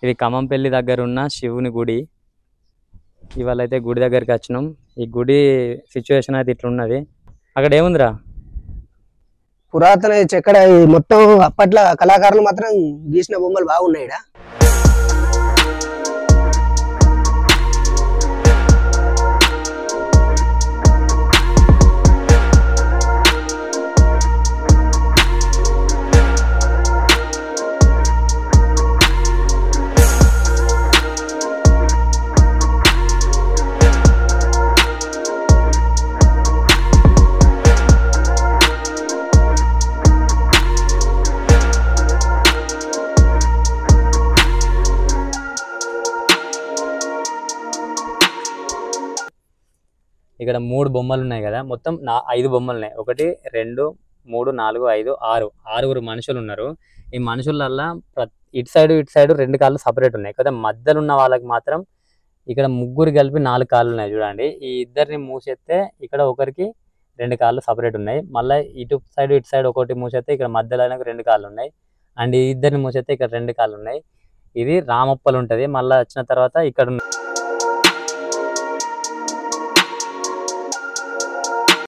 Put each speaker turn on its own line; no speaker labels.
ఇది ఖమ్మంపల్లి దగ్గర ఉన్న శివుని గుడి. ఇవాళ అయితే గుడి దగ్గరికి వచ్చినాం. ఈ గుడి సిచ్యువేషన్ అయితే ఇట్లున్నది. అక్కడ ఏముందిరా?
పురాతన చెక్కడ మొత్తం అప్పట్లో కళాకారులు మాత్రం గీసిన బొమ్మలు బాగున్నాయి.
ఇక్కడ 3 బొమ్మలు ఉన్నాయి కదా, మొత్తం 5 బొమ్మలు ఉన్నాయి. 1 2 3 4 5 6 6గురు మనుషులు ఉన్నారు. ఈ మనుషులల్లా ఇటు సైడ్ 2 కాళ్ళు సపరేట్ ఉన్నాయి. కదా మధ్యలో ఉన్న వాళ్ళకి మాత్రం ఇక్కడ ముగ్గురు కలిపి 4 కాళ్ళు ఉన్నాయి. చూడండి, ఈ ఇద్దరిని మూసేస్తే ఇక్కడ ఒకరికి 2 కాళ్ళు సపరేట్ ఉన్నాయి. మళ్ళీ ఇటు సైడ్ ఒకటి మూసేస్తే ఇక్కడ మధ్యలో 2 కాళ్ళు ఉన్నాయి. అండ్ ఈ ఇద్దరిని మూసేస్తే ఇక్కడ 2 కాళ్ళు ఉన్నాయి. ఇది రామప్పలు ఉంటుంది. మళ్ళీ వచ్చిన తర్వాత ఇక్కడ